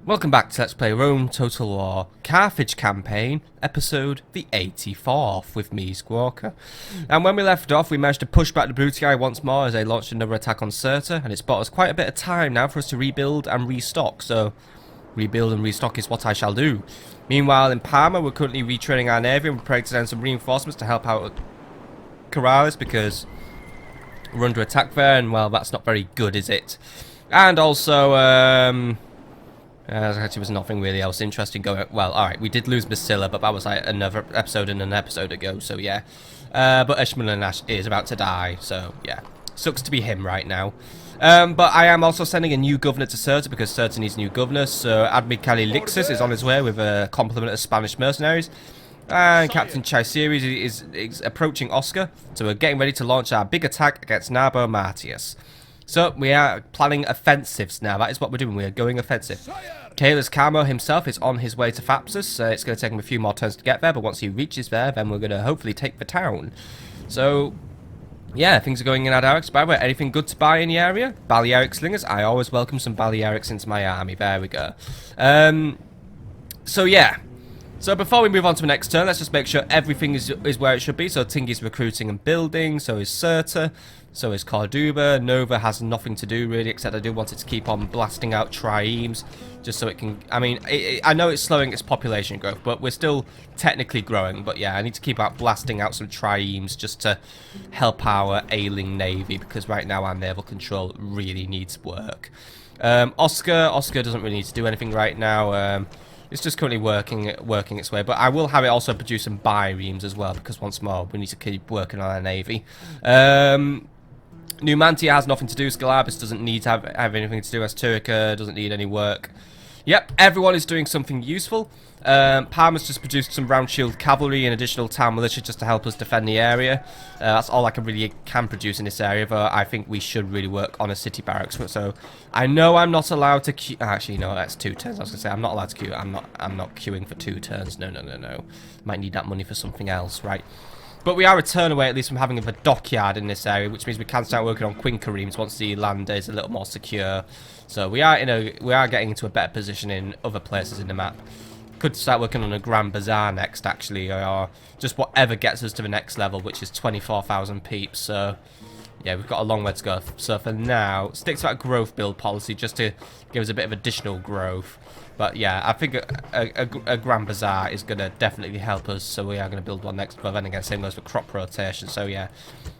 Welcome back to Let's Play Rome Total War Carthage Campaign, episode the 84th, with me, Squawker. And when we left off, we managed to push back the Brutii once more as they launched another attack on Cirta, and it's bought us quite a bit of time now for us to rebuild and restock, so rebuild and restock is what I shall do. Meanwhile, in Parma, we're currently retraining our navy and we're preparing to send some reinforcements to help out Corrales, because we're under attack there, and well, that's not very good, is it? And also, actually, was nothing really else interesting going. Well, alright, we did lose Massila, but that was like another episode and an episode ago, so yeah. But Ishmael is about to die, so yeah. Sucks to be him right now. But I am also sending a new governor to Cirta because Cirta needs a new governor, so Admiral Lixus is on his way with a complement of Spanish mercenaries. And Captain Chaiseries is approaching Oscar, so we're getting ready to launch our big attack against Narbo Martius. So, we are planning offensives now. That is what we're doing. We are going offensive. Caelus Carmo himself is on his way to Thapsus. It's going to take him a few more turns to get there, but once he reaches there, then we're going to hopefully take the town. So, yeah, things are going in our direction. By the way, anything good to buy in the area? Balearic slingers? I always welcome some Balearics into my army. There we go. So, yeah. So before we move on to the next turn, let's just make sure everything is where it should be. So Tingy's recruiting and building, so is Cirta, so is Corduba. Nova has nothing to do really, except I do want it to keep on blasting out triremes, just so it can, I mean, I know it's slowing its population growth, but we're still technically growing. But yeah, I need to keep out blasting out some triremes just to help our ailing navy, because right now our naval control really needs work. Oscar doesn't really need to do anything right now. It's just currently working its way, but I will have it also produce some biremes as well, because once more, we need to keep working on our navy. Numantia has nothing to do, Scalabus doesn't need to have anything to do, Asturica doesn't need any work. Yep, everyone is doing something useful. Parma's just produced some round shield cavalry and additional town militia just to help us defend the area. That's all I can produce in this area, but I think we should really work on a city barracks. So I know I'm not allowed to queue. Actually, no, that's 2 turns. I was gonna say I'm not allowed to queue. I'm not queuing for 2 turns. No. Might need that money for something else, right? But we are a turn away at least from having a dockyard in this area, which means we can start working on quinqueremes once the land is a little more secure. So we are getting into a better position in other places in the map. Could start working on a Grand Bazaar next, actually, or just whatever gets us to the next level, which is 24,000 peeps. So yeah, we've got a long way to go. So for now, stick to that growth build policy just to give us a bit of additional growth. But yeah, I think a Grand Bazaar is going to definitely help us, so we are going to build one next. But then again, same goes for crop rotation. So yeah,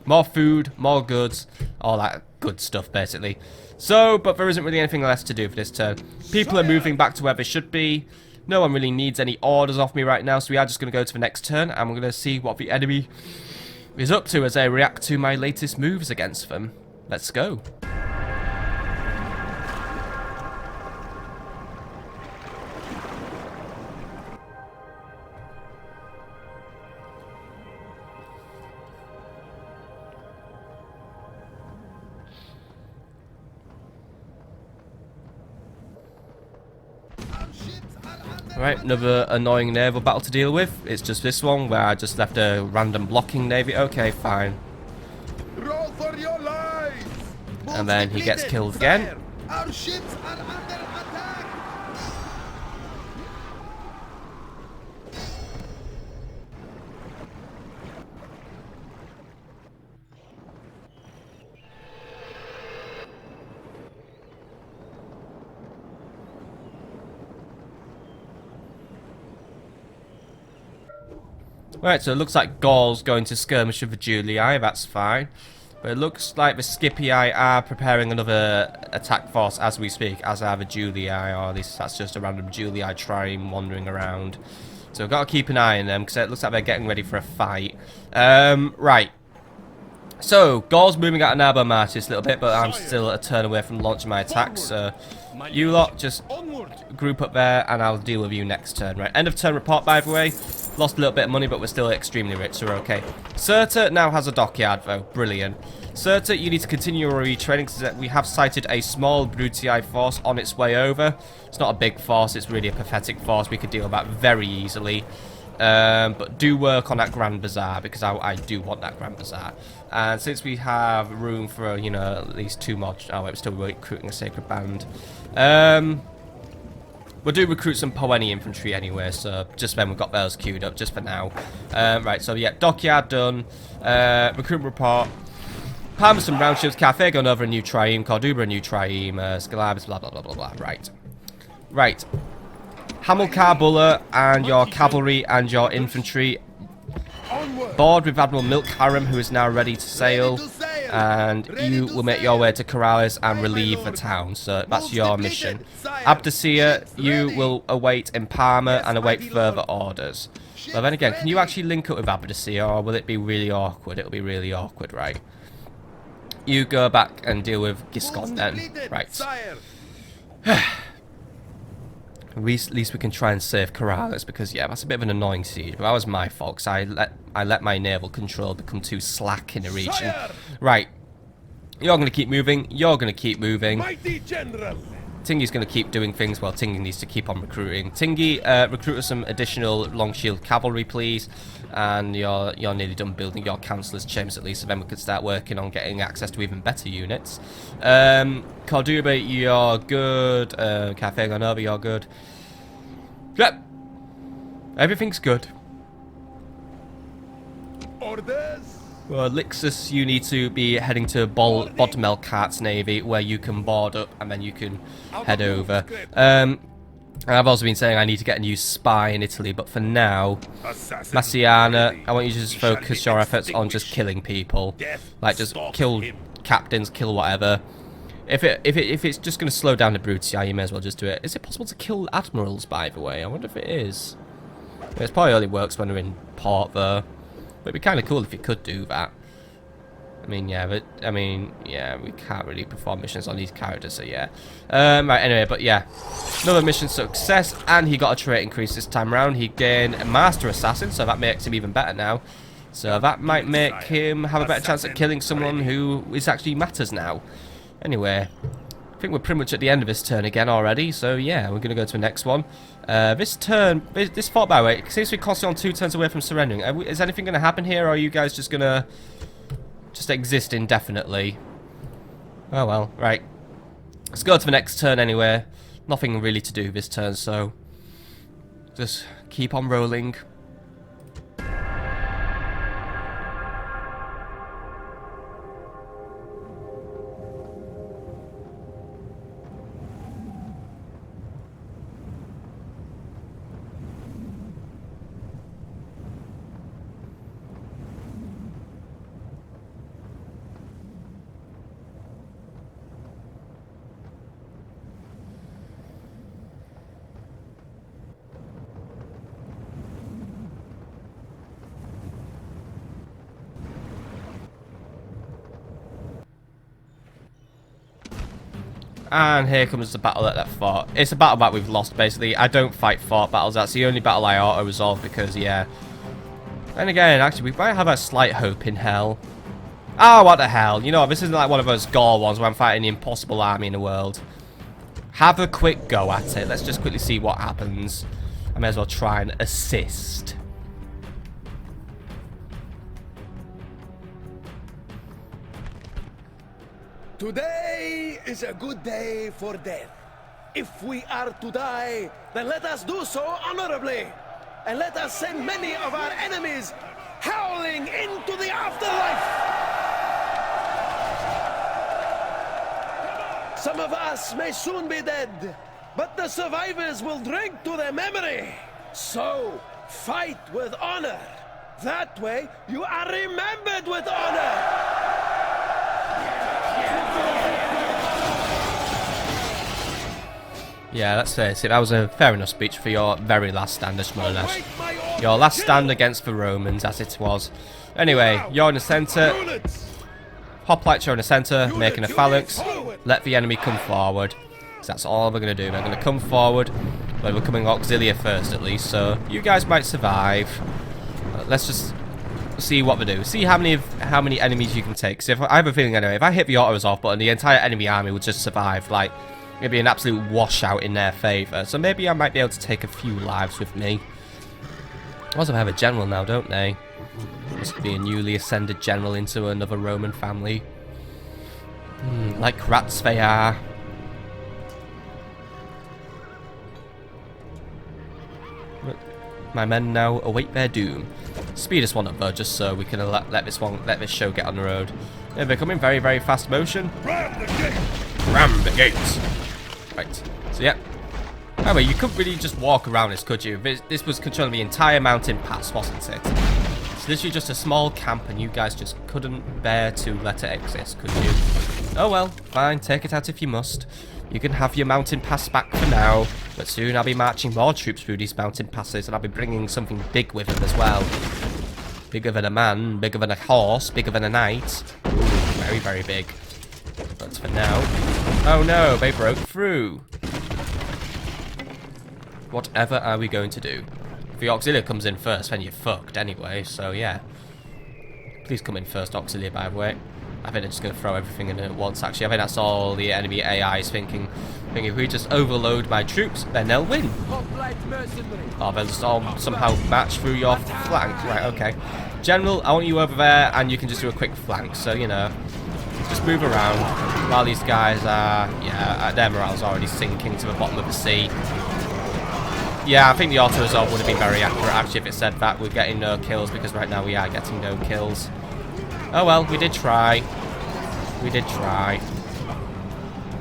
more food, more goods, all that good stuff basically. So, but there isn't really anything less to do for this turn. People are moving back to where they should be. No one really needs any orders off me right now, so we are just going to go to the next turn, and we're going to see what the enemy is up to as they react to my latest moves against them. Let's go. Right, another annoying naval battle to deal with. It's just this one where I just left a random blocking navy. Okay, fine. Roll for your lives. And then he gets killed again. Our ships are under attack. Right, so it looks like Gaul's going to skirmish with the Julii, that's fine. But it looks like the Scipii are preparing another attack force as we speak, as are the Julii, or at least that's just a random Julii trireme wandering around. So we've got to keep an eye on them, because it looks like they're getting ready for a fight. Right. So, Gaul's moving out of Narbo Martius a little bit, but I'm still a turn away from launching my attacks, so you lot just group up there, and I'll deal with you next turn. Right, end of turn report, by the way. Lost a little bit of money, but we're still extremely rich, so we're okay. Cirta now has a dockyard, though. Brilliant. Cirta, you need to continue your retraining, because we have sighted a small Brutii force on its way over. It's not a big force, it's really a pathetic force. We could deal with that very easily. But do work on that Grand Bazaar, because I do want that Grand Bazaar. And since we have room for, you know, at least 2 more... Oh, wait, we're still recruiting a Sacred Band. We'll do recruit some Poeni infantry anyway, so just when we've got those queued up, just for now. Right, so yeah, dockyard done. Recruitment report. Parma some round shields, Carthage gone over a new trieme, Corduba a new trieme, Scalabus, blah blah blah blah blah. Right. Right. Hamilcar Buller and your cavalry and your infantry board with Admiral Milk Harem, who is now ready to sail, and you will make your way to Corrales and relieve the town. So that's your mission. Abdacia, you will await in Parma and await further orders. Well, then again, can you actually link up with Abdacia, or will it be really awkward? It'll be really awkward, right? You go back and deal with Giscon then. Right. At least we can try and save Corrales, because yeah, that's a bit of an annoying siege. But that was my fault, 'cause I let my naval control become too slack in the region. Right. You're going to keep moving. You're going to keep moving. Mighty General. Tingy's going to keep doing things while Tingy needs to keep on recruiting. Tingy, recruit us some additional long shield cavalry, please. And you're nearly done building your councillors' chambers at least, so then we could start working on getting access to even better units. Corduba, you're good. Carthage on over, you're good. Yep. Everything's good. Orders. Well, Lixus, you need to be heading to Bodmel Cart's navy, where you can board up and then you can head over. I've also been saying I need to get a new spy in Italy, but for now, Massila, I want you to just focus your efforts on just killing people. Like, just kill captains, kill whatever. If it's just going to slow down the Brutii, you may as well just do it. Is it possible to kill admirals, by the way? I wonder if it is. It probably only works when they're in port, though. But it'd be kind of cool if you could do that. I mean, yeah, we can't really perform missions on these characters, so yeah. Right, anyway, but yeah. Another mission success, and he got a trait increase this time around. He gained a Master Assassin, so that makes him even better now. So that might make him have a better chance at killing someone who is actually matters now. Anyway, I think we're pretty much at the end of this turn again already, so yeah, we're going to go to the next one. This fort, by the way, it seems to be constantly on 2 turns away from surrendering. Is anything going to happen here, or are you guys just going to just exist indefinitely? Oh well, right. Let's go to the next turn anyway. Nothing really to do this turn, so just keep on rolling. And here comes the battle at that fort. It's a battle that we've lost, basically. I don't fight fort battles. That's the only battle I auto-resolve because, yeah. And again, actually, we might have a slight hope in hell. Oh, what the hell. You know, this isn't like one of those Gaul ones where I'm fighting the impossible army in the world. Have a quick go at it. Let's just quickly see what happens. I may as well try and assist. Today is a good day for death. If we are to die, then let us do so honorably. And let us send many of our enemies howling into the afterlife. Some of us may soon be dead, but the survivors will drink to their memory. So, fight with honor. That way, you are remembered with honor. Yeah, let's face it, that was a fair enough speech for your very last stand, Ashmonash. Your last stand against the Romans, as it was. Anyway, you're in the centre. Hoplites are in the centre, making a phalanx. Let the enemy come forward. So that's all we're going to do. We're going to come forward. But we're coming auxilia first, at least, so you guys might survive. Let's just see what we do. See how many enemies you can take. So if I have a feeling anyway, if I hit the auto-resolve button, the entire enemy army would just survive. Like, it'd be an absolute washout in their favour. So maybe I might be able to take a few lives with me. Also, I have a general now, don't they? Must be a newly ascended general into another Roman family. Like rats they are. My men now await their doom. Speed this one up though, just so we can let this show get on the road. Yeah, they're coming very, very fast motion. Ram the gate! Ram the gates! Right, so yeah. Anyway, you couldn't really just walk around this, could you? This was controlling the entire mountain pass, wasn't it? It's literally just a small camp and you guys just couldn't bear to let it exist, could you? Oh well, fine, take it out if you must. You can have your mountain pass back for now, but soon I'll be marching more troops through these mountain passes and I'll be bringing something big with them as well. Bigger than a man, bigger than a horse, bigger than a knight. Ooh, very, very big. But for now... Oh no, they broke through. Whatever are we going to do? If the auxiliary comes in first, then you're fucked anyway, so yeah. Please come in first, auxiliary, by the way. I think they're just going to throw everything in at once, actually. I think that's all the enemy AI is thinking. If we just overload my troops, then they'll win. Oh, they'll just all somehow match through your flank. Right, okay. General, I want you over there, and you can just do a quick flank. So, you know, just move around while these guys are... Yeah, their morale's already sinking to the bottom of the sea. Yeah, I think the auto-resolve would have been very accurate, actually, if it said that we're getting no kills, because right now we are getting no kills. Oh well, we did try. We did try.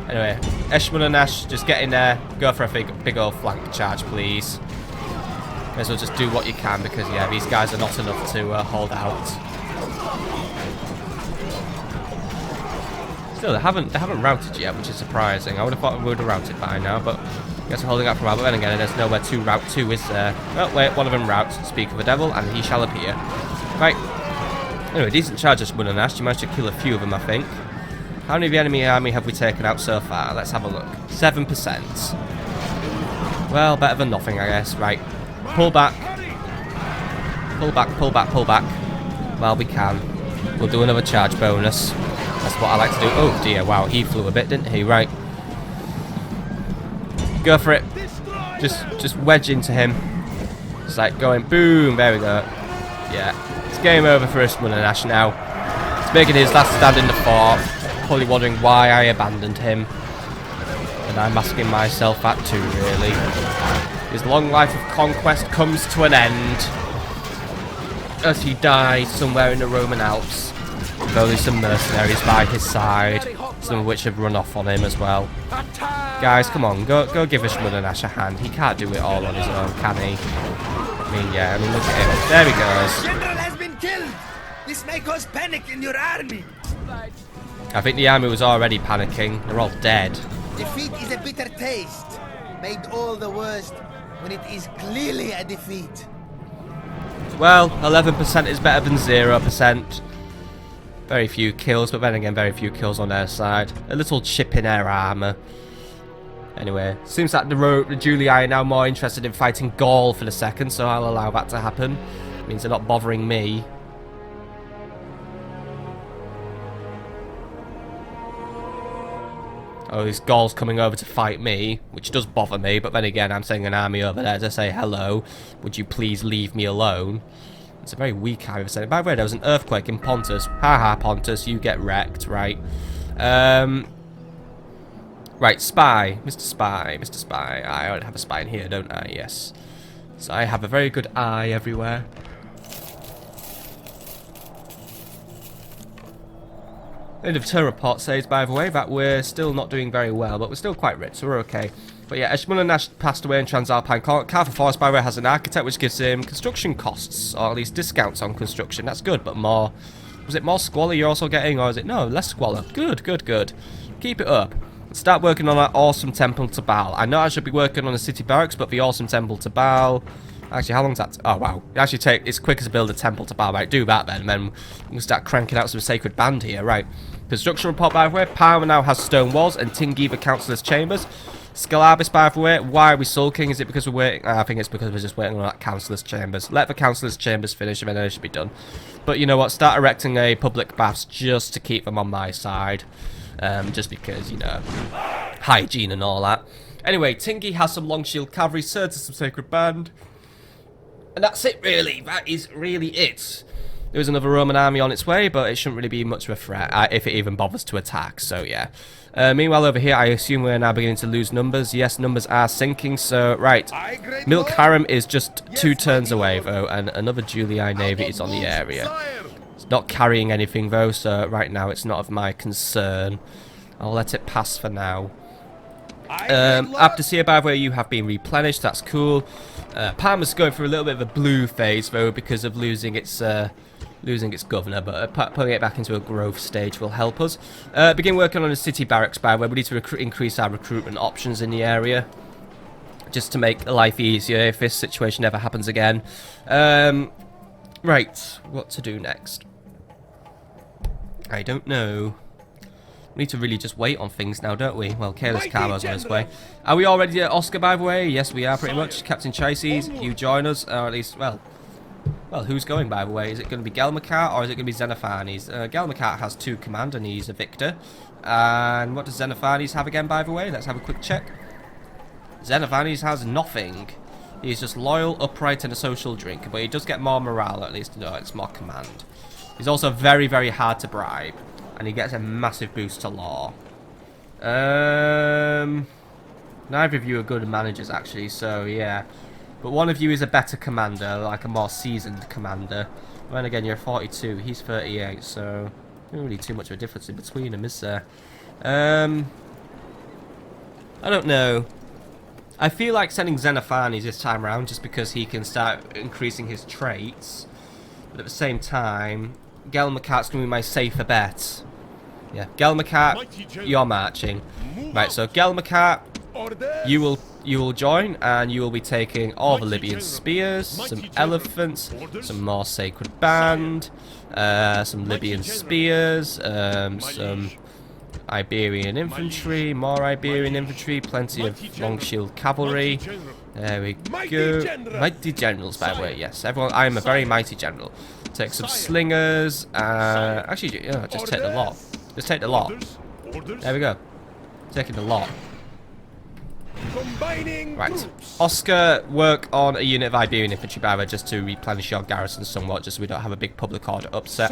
Anyway, Eshmun and Ash, just get in there. Go for a big old flank charge, please. May as well just do what you can, because yeah, these guys are not enough to hold out. Still, they haven't routed yet, which is surprising. I would have thought we would have routed by now, but I guess we're holding out for a while. But then again, there's nowhere to route to, is there? Oh wait, one of them routes. Speak of the devil, and he shall appear. Right. Anyway, decent charge of Eshmun and Ash. You managed to kill a few of them, I think. How many of the enemy army have we taken out so far? Let's have a look. 7%. Well, better than nothing, I guess. Right. Pull back. Pull back, pull back, pull back. Well, we can. We'll do another charge bonus. That's what I like to do. Oh, dear. Wow, he flew a bit, didn't he? Right. Go for it. Just wedge into him. It's like going boom. There we go. Yeah. It's game over for Eshmun and Ash now. He's making his last stand in the fort. Probably wondering why I abandoned him. And I'm asking myself that too, really. His long life of conquest comes to an end as he dies somewhere in the Roman Alps with only some mercenaries by his side, some of which have run off on him as well. Guys, come on, go give Eshmun and Ash a hand. He can't do it all on his own, can he? I mean, yeah, I mean, look at him. There he goes. General has been killed. This may cause panic in your army. I think the army was already panicking. They're all dead. Defeat is a bitter taste, made all the worse when it is clearly a defeat. Well, 11% is better than 0%. Very few kills, but then again, very few kills on their side. A little chip in their armour. Anyway, seems like the Julii are now more interested in fighting Gaul for the second, so I'll allow that to happen. It means they're not bothering me. Oh, this Gaul's coming over to fight me, which does bother me, but then again, I'm sending an army over there to say, hello, would you please leave me alone? It's a very weak army. By the way, there was an earthquake in Pontus. Haha, Pontus, you get wrecked, right? Right, spy. Mr. Spy, Mr. Spy. I already have a spy in here, don't I? Yes. So I have a very good eye everywhere. End of turn report says, by the way, that we're still not doing very well, but we're still quite rich, so we're okay. But yeah, Eshmun and Ash passed away in Transalpine. Carthage Forest, by the way, has an architect which gives him construction costs, or at least discounts on construction. That's good, but more... Was it more squalor you're also getting, or is it... No, less squalor. Good, good, good. Keep it up. Start working on that awesome temple to Baal. I know I should be working on a city barracks, but the awesome temple to Baal... Actually, how long's that? Oh, wow. It actually it's quicker to build a temple to Baal. Right, do that then, and then we'll start cranking out some sacred band here. Right. Construction report, by the way. Parma now has stone walls and Tingi the councillor's chambers. Scalabis, by the way. Why are we sulking? Is it because we're waiting? I think it's because we're just waiting on that councillor's chambers. Let the councillor's chambers finish and then it should be done. But you know what? Start erecting a public baths just to keep them on my side. Just because, you know, hygiene and all that. Anyway, Tingi has some long shield cavalry, Serds has some sacred band. And that's it, really. That is really it. There is another Roman army on its way, but it shouldn't really be much of a threat, if it even bothers to attack, so yeah. Meanwhile, over here, I assume we're now beginning to lose numbers. Yes, numbers are sinking, so, right. Milk Harem is just 2 turns away, though, and another Julii navy is on the area. It's not carrying anything, though, so right now it's not of my concern. I'll let it pass for now. Abdacia, by the way, you have been replenished. That's cool. Parma's going through a little bit of a blue phase, though, because of losing its governor, but putting it back into a growth stage will help us. Begin working on a city barracks, by the way. We need to increase our recruitment options in the area, just to make life easier if this situation ever happens again. Right, what to do next? I don't know. We need to really just wait on things now, don't we? Well, Careless Carmo's on his way. Are we already at Oscar, by the way? Yes, we are, pretty much. Captain Chises, you join us, or at least, well, who's going, by the way? Is it going to be Gelmacat, or is it going to be Xenophanes? Gelmacat has 2 command, and he's a victor. And what does Xenophanes have again, by the way? Let's have a quick check. Xenophanes has nothing. He's just loyal, upright, and a social drinker, but he does get more morale, at least. No, it's more command. He's also very, very hard to bribe. And he gets a massive boost to law. Neither of you are good managers, actually, so yeah. But one of you is a better commander, like a more seasoned commander. Then again, you're 42, he's 38, so not really too much of a difference in between them, is there? I don't know. I feel like sending Xenophanes this time around just because he can start increasing his traits. But at the same time, Gelmacat's going to be my safer bet. Yeah, Gelmacat, you're marching. Right, so Gelmacat, you will join, and you will be taking all the Libyan spears, some elephants, some more sacred band, some Libyan spears, some Iberian infantry, more Iberian infantry, plenty of long shield cavalry. There we go. Mighty generals, by the way. Yes, everyone. I am a very mighty general. Take some slingers. Actually, yeah, just take the lot. Just take the lot. There we go. Taking the lot. Right. Oscar, work on a unit of Iberian infantry, by the way, just to replenish your garrison somewhat, just so we don't have a big public order upset.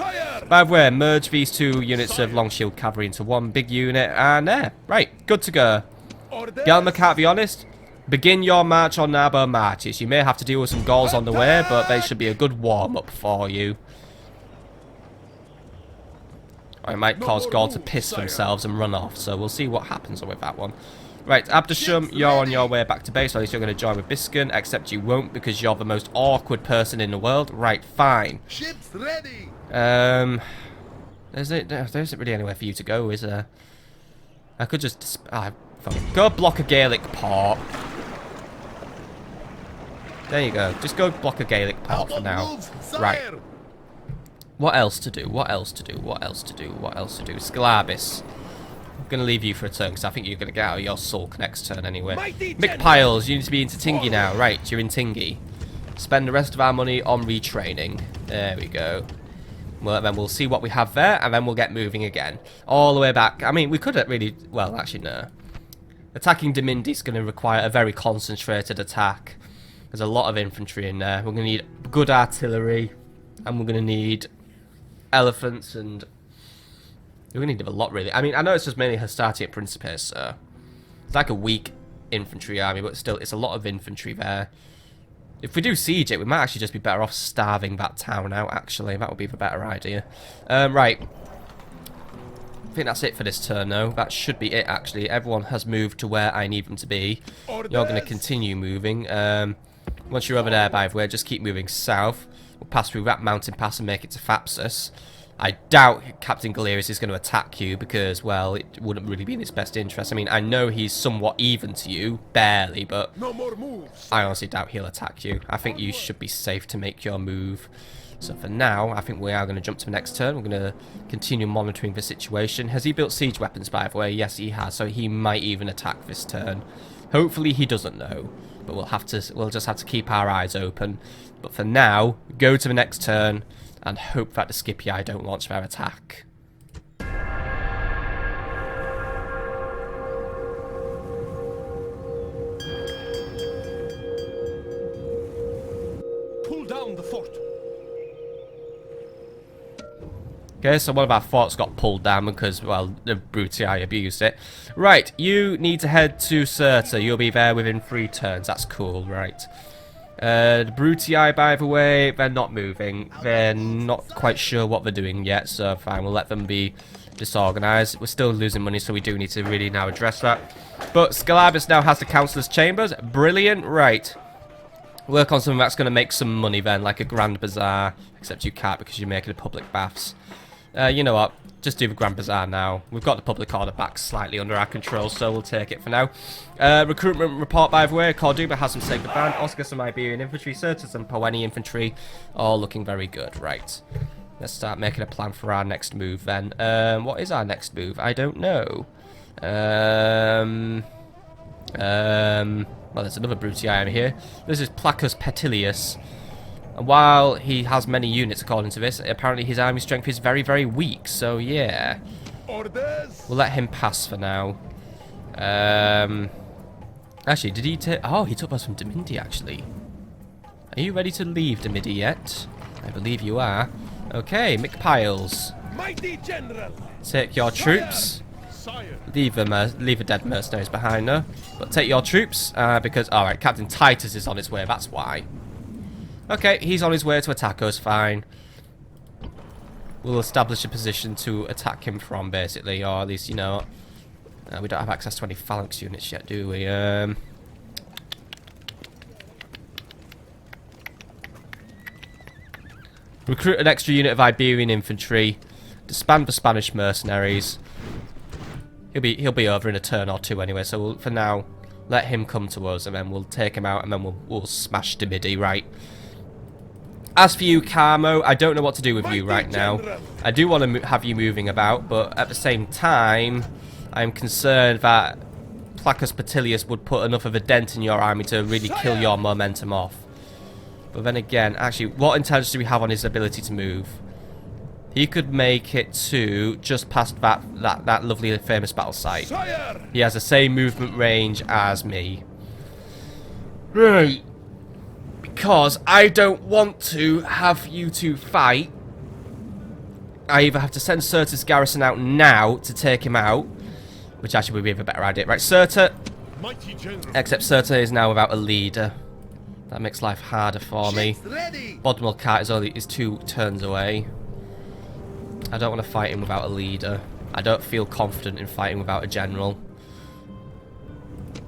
By the way, merge these 2 units of long shield cavalry into one big unit, and there. Right, good to go. Gelmacat, be honest, begin your march on Narbo Martius. You may have to deal with some Gauls on the way, but they should be a good warm-up for you. Or it might cause Gaul to piss themselves and run off, so we'll see what happens with that one. Right, Abdashum, you're on your way back to base, or at least you're going to join with Biscan, except you won't because you're the most awkward person in the world. Right, fine. Ships ready. There isn't really anywhere for you to go, is there? I could just... go block a Gaelic port. There you go. Just go block a Gaelic port for now. Right. What else to do? What else to do? What else to do? What else to do? Scalabis. I'm going to leave you for a turn because I think you're going to get out of your sulk next turn anyway. Mick Piles, you need to be into Tingy now. Right, you're in Tingy. Spend the rest of our money on retraining. There we go. Well, then we'll see what we have there, and then we'll get moving again. All the way back. I mean, we could really... Well, actually, no. Attacking Dimindi is going to require a very concentrated attack. There's a lot of infantry in there. We're going to need good artillery, and we're going to need elephants, and... We're going to need a lot, really. I mean, I know it's just mainly Hastati at Principes, so... It's like a weak infantry army, but still, it's a lot of infantry there. If we do siege it, we might actually just be better off starving that town out, actually. That would be the better idea. Right. I think that's it for this turn, though. That should be it, actually. Everyone has moved to where I need them to be. You're going to continue moving. Once you're over there, by the way, just keep moving south. We'll pass through that mountain pass and make it to Thapsus. I doubt Captain Galerius is going to attack you because, well, it wouldn't really be in his best interest. I mean, I know he's somewhat even to you, barely, but No more moves. I honestly doubt he'll attack you. I think you should be safe to make your move. So for now, I think we are going to jump to the next turn. We're going to continue monitoring the situation. Has he built siege weapons, by the way? Yes, he has. So he might even attack this turn. Hopefully he doesn't, though. But we'll just have to keep our eyes open. But for now, go to the next turn and hope that the Scipii don't launch their attack. Pull down the fort. Okay, so one of our forts got pulled down because, well, the Brutii abused it. Right, you need to head to Cirta. You'll be there within 3 turns. That's cool, right. The Brutii, by the way, they're not moving. They're not quite sure what they're doing yet, so fine, we'll let them be disorganized. We're still losing money, so we do need to really now address that. But Scalabus now has the Councillor's Chambers. Brilliant, right. Work on something that's going to make some money then, like a Grand Bazaar. Except you can't because you're making a public baths. You know what? Just do the Grand Bazaar now. We've got the public order back slightly under our control, so we'll take it for now. Recruitment report, by the way. Corduba has some Sacred Band, Oscar some Iberian Infantry, Certus and Poeni Infantry. All looking very good. Right. Let's start making a plan for our next move then. What is our next move? I don't know. Well, there's another Brutii here. This is Placus Petilius. And while he has many units, according to this, apparently his army strength is very, very weak. So, yeah. Orders. We'll let him pass for now. Actually, did he take... Oh, he took us from Demidi, actually. Are you ready to leave Demidi yet? I believe you are. Okay, McPiles. Mighty General. Take your troops. Sire. Leave the dead mercenaries behind her. But take your troops, because... Alright, Captain Titus is on his way, that's why. Okay, he's on his way to attack us, fine. We'll establish a position to attack him from, basically. Or at least, you know... we don't have access to any phalanx units yet, do we? Recruit an extra unit of Iberian infantry. Disband the Spanish mercenaries. He'll be over in a turn or two anyway, so we'll, for now, let him come to us, and then we'll take him out, and then we'll smash Demidi, right? As for you, Carmo, I don't know what to do with you right now. I do want to have you moving about, but at the same time, I'm concerned that Placus Petilius would put enough of a dent in your army to really kill your momentum off. But then again, actually, what intelligence do we have on his ability to move? He could make it to just past that lovely famous battle site. He has the same movement range as me. Right. Because I don't want to have you two fight. I either have to send Certa's garrison out now to take him out, which actually would be a better idea. Right, Certa. Except Certa is now without a leader. That makes life harder for me. Bodmel Cart is 2 turns away. I don't want to fight him without a leader. I don't feel confident in fighting without a general.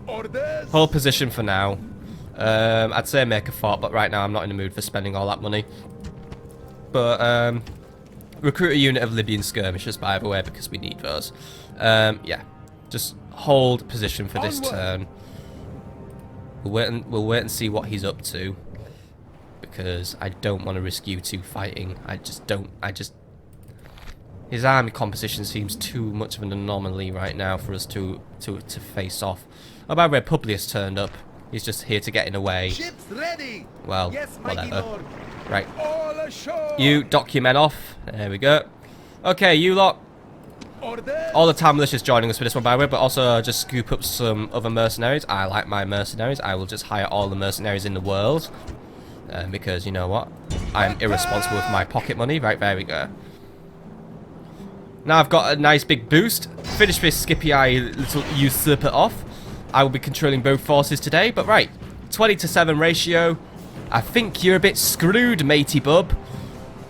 Orders. Hold position for now. I'd say make a fort, but right now I'm not in the mood for spending all that money. But, recruit a unit of Libyan skirmishers, by the way, because we need those. Yeah. Just hold position for this turn. We'll wait and see what he's up to. Because I don't want to risk you two fighting. His army composition seems too much of an anomaly right now for us to face off. Oh, by the way, Publius turned up. He's just here to get in the way. Ships ready. Well, Yes, whatever. Lord. Right. All ashore. You dock your men off. There we go. Okay, you lot. Orders. All the town militia's joining us for this one, by the way, but also just scoop up some other mercenaries. I like my mercenaries. I will just hire all the mercenaries in the world. Because, you know what? I'm irresponsible with my pocket money. Right, there we go. Now I've got a nice big boost. Finish this Scipii little usurper off. I will be controlling both forces today, but right. 20-7 ratio. I think you're a bit screwed, matey bub.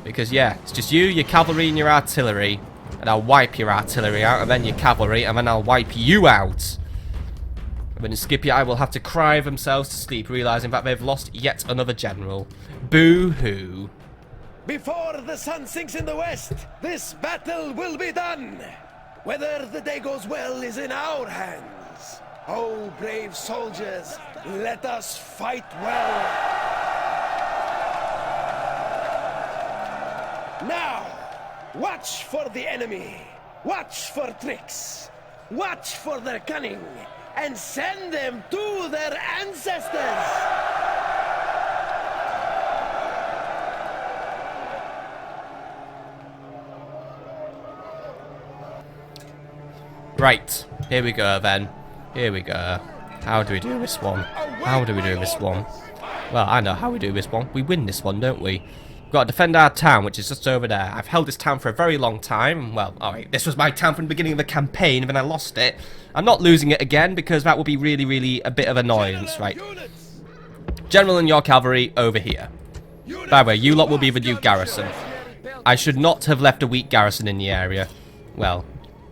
Because, yeah, it's just you, your cavalry, and your artillery. And I'll wipe your artillery out, and then your cavalry, and then I'll wipe you out. And then the Scipii will have to cry themselves to sleep, realising that they've lost yet another general. Boo-hoo. Before the sun sinks in the west, this battle will be done. Whether the day goes well is in our hands. Oh, brave soldiers, let us fight well. Now, watch for the enemy. Watch for tricks. Watch for their cunning. And send them to their ancestors. Right, here we go then. Here we go. How do we do this one? How do we do this one? Well, I know how we do this one. We win this one, don't we? Got to defend our town, which is just over there. I've held this town for a very long time. Well, alright, this was my town from the beginning of the campaign, and then I lost it. I'm not losing it again, because that would be really, really a bit of annoyance, right? General and your cavalry over here. By the way, you lot will be the new garrison. I should not have left a weak garrison in the area. Well,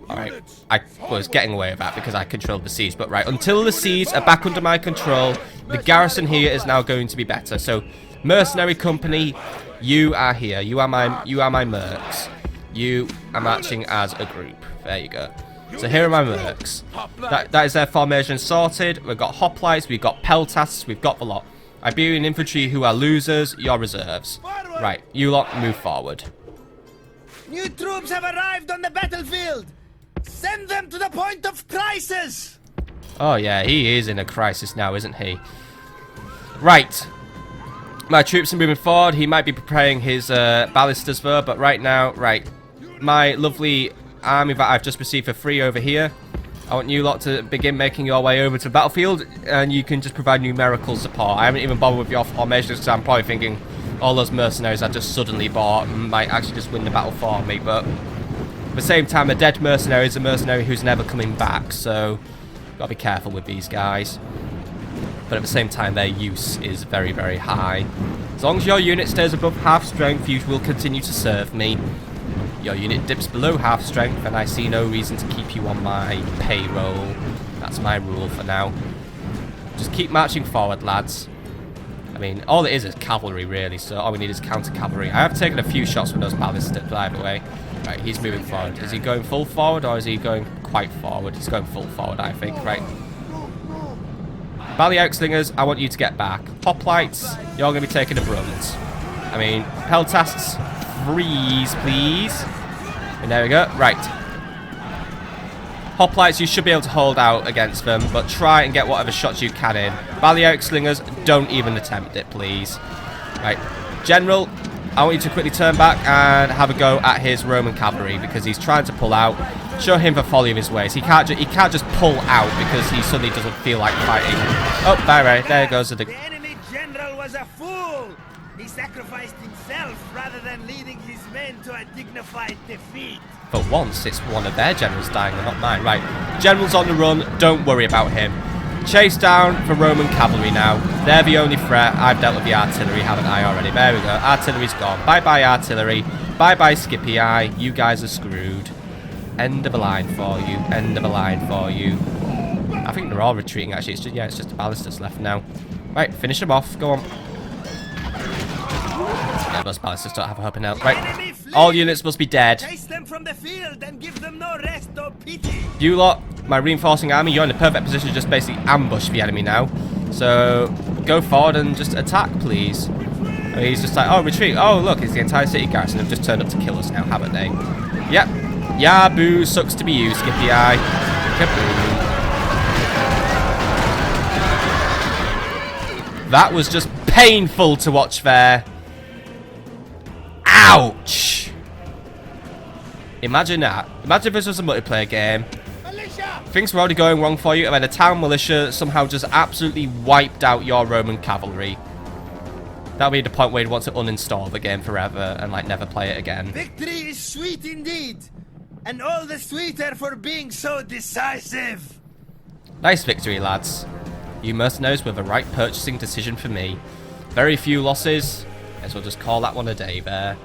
alright, I was getting away with that because I controlled the siege. But right, until the siege are back under my control, the garrison here is now going to be better. So, mercenary company, you are here. You are my mercs. You are marching as a group. There you go. So here are my mercs. That is their formation sorted. We've got hoplites, we've got peltasts, we've got the lot. Iberian infantry who are losers, your reserves. Right, you lot move forward. New troops have arrived on the battlefield. Send them to the point of crisis. Oh yeah, he is in a crisis now, isn't he? Right. My troops are moving forward. He might be preparing his ballistas though, but right now, right. My lovely army that I've just received for free over here. I want you lot to begin making your way over to the battlefield, and you can just provide numerical support. I haven't even bothered with your formations because I'm probably thinking all those mercenaries I just suddenly bought might actually just win the battle for me, but at the same time, a dead mercenary is a mercenary who's never coming back, so gotta be careful with these guys. But at the same time, their use is very, very high. As long as your unit stays above half strength, you will continue to serve me. Your unit dips below half strength, and I see no reason to keep you on my payroll. That's my rule for now. Just keep marching forward, lads. I mean, all it is cavalry, really, so all we need is counter-cavalry. I have taken a few shots with those ballistas, by the way. Right, he's moving forward. Is he going full forward, or is he going quite forward? He's going full forward, I think. Right. Bally slingers, I want you to get back. Hoplites, you're going to be taking a brunt. I mean, peltasts, freeze, please. And there we go. Right. Hoplites, you should be able to hold out against them, but try and get whatever shots you can in. Bally slingers, don't even attempt it, please. Right. General, I want you to quickly turn back and have a go at his Roman cavalry because he's trying to pull out. Show him the folly of his ways. He can't just pull out because he suddenly doesn't feel like fighting. Oh, bye, there goes the... The enemy general was a fool. He sacrificed himself rather than leading his men to a dignified defeat. For once, it's one of their generals dying and not mine. Right, general's on the run. Don't worry about him. Chase down for Roman cavalry now. They're the only threat. I've dealt with the artillery, haven't I already? There we go. Artillery's gone. Bye-bye, artillery. Bye-bye, Scipii. You guys are screwed. End of a line for you. End of a line for you. I think they're all retreating, actually. It's just the ballistas left now. Right, finish them off. Go on. Yeah, those ballistas don't have a hope in hell. Right, all units must be dead. Chase them from the field and give them no rest or pity. You lot, my reinforcing army, you're in a perfect position to just basically ambush the enemy now. So, go forward and just attack, please. I mean, he's just like, oh, retreat. Oh, look, it's the entire city garrison have just turned up to kill us now, haven't they? Yep. Yeah, boo, sucks to be you, Scipii. Kaboom. That was just painful to watch there. Ouch! Imagine that. Imagine if this was a multiplayer game. Things were already going wrong for you, and then a town militia somehow just absolutely wiped out your Roman cavalry. That would be the point where you'd want to uninstall the game forever and, like, never play it again. Victory is sweet indeed, and all the sweeter for being so decisive. Nice victory, lads. You mercenaries were the right purchasing decision for me. Very few losses. Guess we'll just call that one a day there.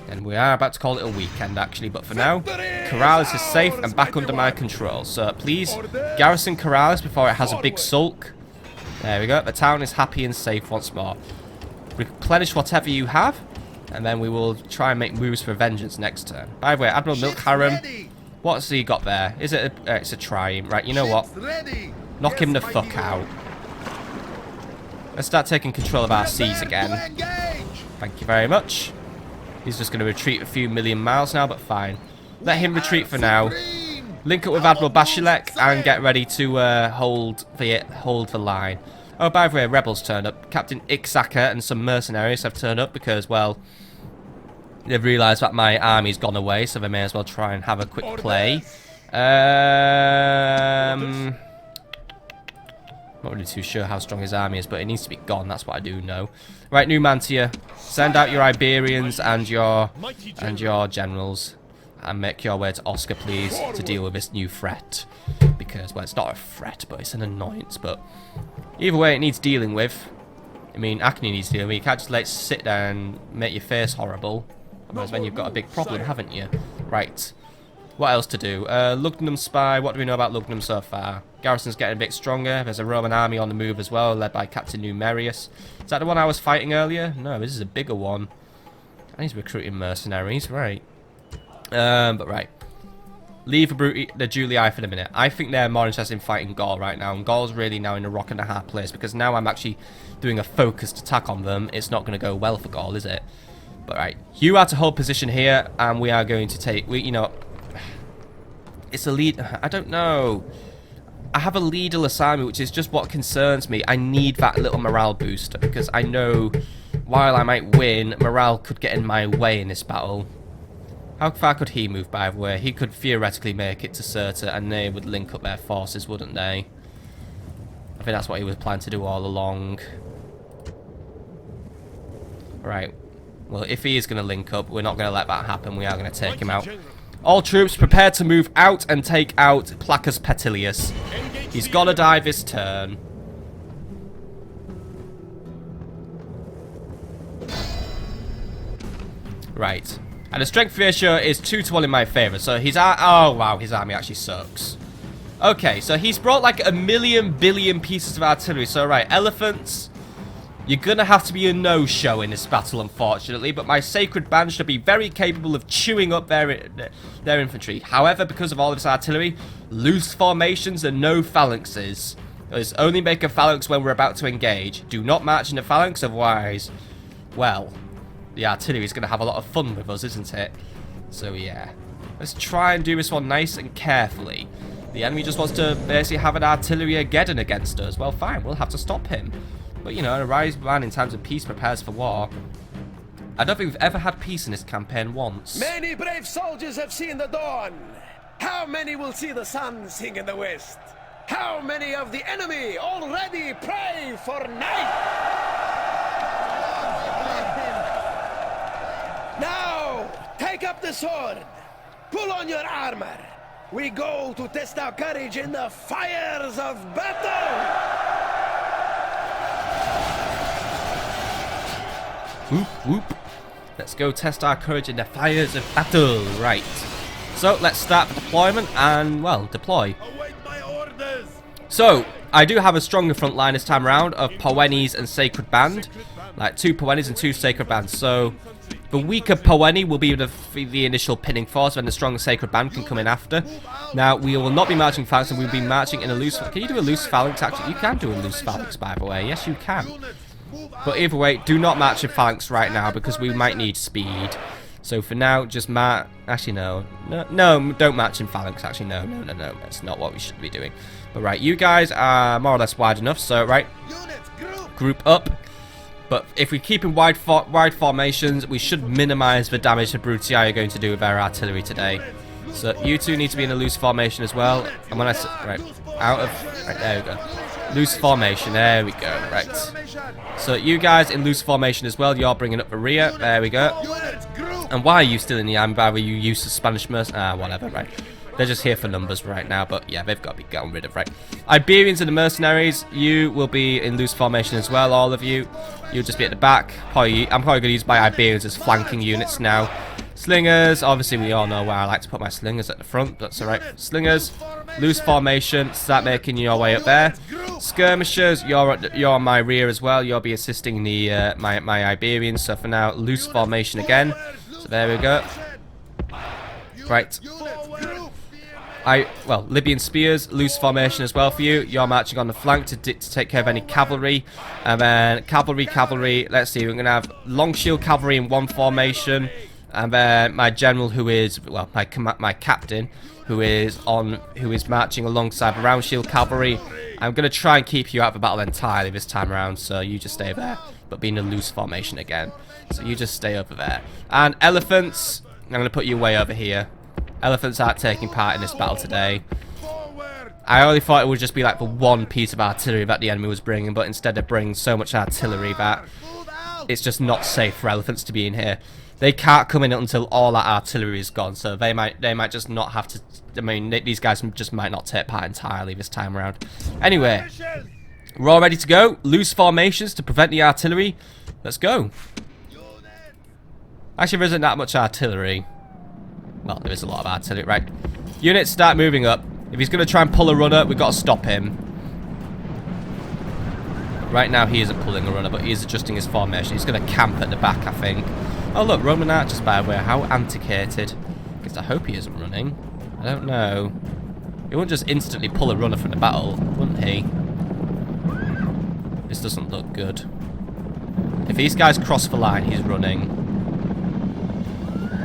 And we are about to call it a weekend, actually. But for now, Corrales is safe and back under my control. So please, garrison Corrales before it has a big sulk. There we go. The town is happy and safe once more. Replenish whatever you have. And then we will try and make moves for vengeance next turn. By the way, Admiral Milk Harem, what's he got there? Is it a, it's a triumph. Right, you know what? Knock him the fuck out. Let's start taking control of our seas again. Thank you very much. He's just going to retreat a few million miles now, but fine. Let him retreat for now. Link up with Admiral Bashilek and get ready to hold the line. Oh, by the way, rebels turned up. Captain Ixaka and some mercenaries have turned up because, well, they've realised that my army's gone away, so they may as well try and have a quick play. What Not really too sure how strong his army is, but it needs to be gone. That's what I do know. Right, Numantia, send out your Iberians and your generals, and make your way to Oscar, please, to deal with this new threat. Because, well, it's not a threat, but it's an annoyance. But either way, it needs dealing with. I mean, Acne needs dealing with. You can't just let it sit there and make your face horrible. Otherwise, then you've got a big problem, haven't you? Right. What else to do? Lugnum Spy. What do we know about Lugnum so far? Garrison's getting a bit stronger. There's a Roman army on the move as well, led by Captain Numerius. Is that the one I was fighting earlier? No, this is a bigger one. And he's recruiting mercenaries, right. But right. Leave the Julii for the minute. I think they're more interested in fighting Gaul right now. And Gaul's really now in a rock and a hard place. Because now I'm actually doing a focused attack on them. It's not going to go well for Gaul, is it? But right. You are to hold position here. And we are going to take... you know... It's a lead... I don't know. I have a leaderless army, which is just what concerns me. I need that little morale booster. Because I know while I might win, morale could get in my way in this battle. How far could he move, by the way? He could theoretically make it to Cirta, and they would link up their forces, wouldn't they? I think that's what he was planning to do all along. Right. Well, if he is going to link up, we're not going to let that happen. We are going to take him out. All troops prepare to move out and take out Placcus Petilius. He's got to die this turn. Right. And the strength ratio is 2-to-1 in my favour. So his oh wow, his army actually sucks. Okay, so he's brought like 1 billion pieces of artillery. So right, elephants, you're gonna have to be a no-show in this battle, unfortunately. But my sacred band should be very capable of chewing up their infantry. However, because of all of this artillery, loose formations and no phalanxes. Let's only make a phalanx when we're about to engage. Do not march in a phalanx, otherwise, well, the artillery is going to have a lot of fun with us, isn't it? So, yeah. Let's try and do this one nice and carefully. The enemy just wants to basically have an artillery-ageddon against us. Well, fine, we'll have to stop him. But, you know, a wise man in times of peace prepares for war. I don't think we've ever had peace in this campaign once. Many brave soldiers have seen the dawn. How many will see the sun sing in the west? How many of the enemy already pray for night? Now, take up the sword. Pull on your armor. We go to test our courage in the fires of battle. Whoop, whoop. Let's go test our courage in the fires of battle. Right. So, let's start the deployment and, well, deploy. Await my orders. So, I do have a stronger front line this time around of Poenis and Sacred Band. Like 2 Poenis and 2 Sacred Bands. So, the weaker Poeni will be the initial pinning force, and the stronger Sacred Band can come in after. Now, we will not be marching phalanx, and we'll be marching in a loose... Can you do a loose phalanx, actually? You can do a loose phalanx, by the way. Yes, you can. But either way, do not march in phalanx right now, because we might need speed. So for now, just march... Actually, no. No, don't march in phalanx. Actually, no. That's not what we should be doing. But right, you guys are more or less wide enough, so right. Group up. But if we keep in wide formations, we should minimize the damage the Brutii are going to do with our artillery today. So you two need to be in a loose formation as well. And when I right, out of right, there we go. Loose formation, there we go. Right. So you guys in loose formation as well. You're bringing up the rear. There we go. And why are you still in the army? Why were you used to Spanish mercenaries? Whatever. Right. They're just here for numbers right now, but yeah, they've got to be gotten rid of, right? Iberians and the mercenaries, you will be in loose formation as well, all of you. You'll just be at the back. I'm probably going to use my Iberians as flanking units now. Slingers, obviously we all know where I like to put my slingers at the front, that's alright. Slingers, loose formation, start making your way up there. Skirmishers, you're on my rear as well. You'll be assisting the my Iberians, so for now, loose formation again. So there we go. Right. Well, Libyan spears, loose formation as well for you. You're marching on the flank to take care of any cavalry. And then cavalry, let's see, we're going to have long shield cavalry in one formation. And then my general who is, well, my captain who is marching alongside the round shield cavalry. I'm going to try and keep you out of the battle entirely this time around, so you just stay there. But be in a loose formation again. So you just stay over there. And elephants, I'm going to put you way over here. Elephants aren't taking part in this battle today. I only thought it would just be like the one piece of artillery that the enemy was bringing, but instead of bringing so much artillery that it's just not safe for elephants to be in here. They can't come in until all that artillery is gone, so they might just not have to. I mean, these guys just might not take part entirely this time around. Anyway, we're all ready to go. Loose formations to prevent the artillery. Let's go. Actually, there isn't that much artillery. Well, there is a lot of artillery, right? Units, start moving up. If he's going to try and pull a runner, we've got to stop him. Right now, he isn't pulling a runner, but he is adjusting his formation. He's going to camp at the back, I think. Oh, look, Roman archers, by the way. How antiquated. I guess I hope he isn't running. I don't know. He wouldn't just instantly pull a runner from the battle, wouldn't he? This doesn't look good. If these guys cross the line, he's running.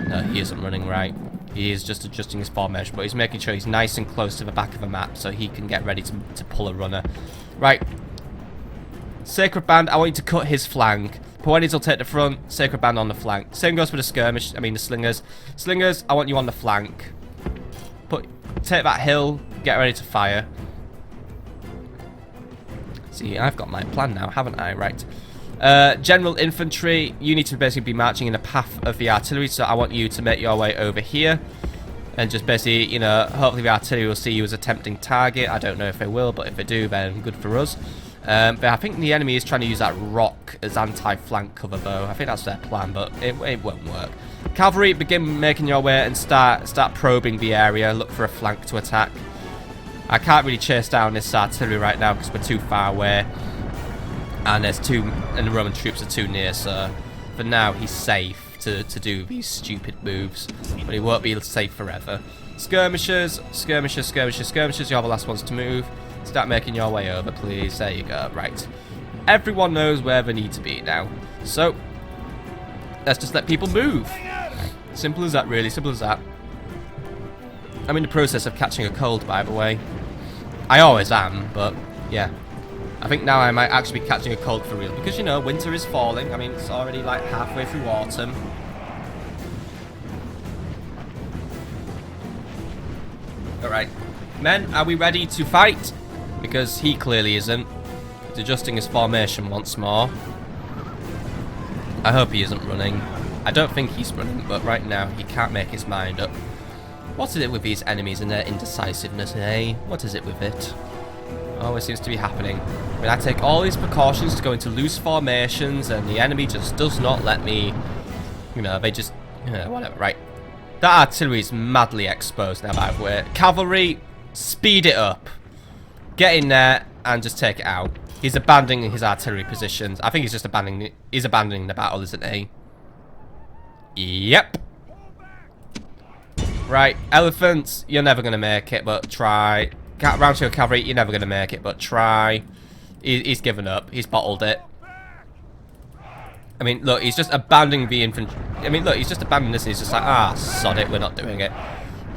No, he isn't running right. He is just adjusting his formation, but he's making sure he's nice and close to the back of the map so he can get ready to pull a runner. Right. Sacred Band, I want you to cut his flank. Poenis will take the front, Sacred Band on the flank. Same goes for the skirmish, the slingers. Slingers, I want you on the flank. Take that hill, get ready to fire. See, I've got my plan now, haven't I? Right. General infantry, you need to basically be marching in the path of the artillery, so I want you to make your way over here. And just basically, you know, hopefully the artillery will see you as a tempting target. I don't know if they will, but if they do, then good for us. But I think the enemy is trying to use that rock as anti-flank cover, though. I think that's their plan, but it won't work. Cavalry, begin making your way and start probing the area. Look for a flank to attack. I can't really chase down this artillery right now because we're too far away. And the Roman troops are too near, so for now he's safe to do these stupid moves. But he won't be safe forever. Skirmishers, skirmishers, skirmishers, skirmishers. You're the last ones to move. Start making your way over, please. There you go. Right. Everyone knows where they need to be now. So, let's just let people move. Simple as that, really. Simple as that. I'm in the process of catching a cold, by the way. I always am, but yeah. I think now I might actually be catching a cold for real. Because, you know, winter is falling. I mean, it's already like halfway through autumn. Alright. Men, are we ready to fight? Because he clearly isn't. He's adjusting his formation once more. I hope he isn't running. I don't think he's running, but right now he can't make his mind up. What is it with these enemies and their indecisiveness, eh? What is it with it? Always seems to be happening. I mean, I take all these precautions to go into loose formations, and the enemy just does not let me. You know, they just. Whatever, right. That artillery is madly exposed now, by the way. Cavalry, speed it up. Get in there and just take it out. He's abandoning his artillery positions. I think he's just abandoning the battle, isn't he? Yep. Right, elephants, you're never going to make it, but try. Round shield cavalry, you're never going to make it, but try. He's given up. He's bottled it. I mean, look, he's just abandoning the infantry. I mean, look, he's just abandoning this. He's just like, ah, sod it, we're not doing it.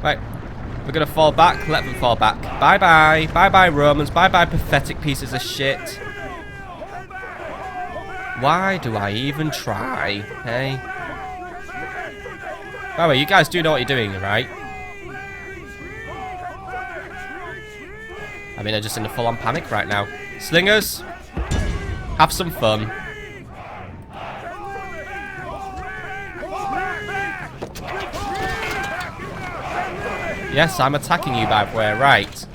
Right, we're going to fall back. Let them fall back. Bye-bye. Bye-bye, Romans. Bye-bye, pathetic pieces of shit. Why do I even try? Hey? By the way, you guys do know what you're doing, right? I mean, they're just in a full-on panic right now. Slingers, have some fun. Yes, I'm attacking you, by the way, right.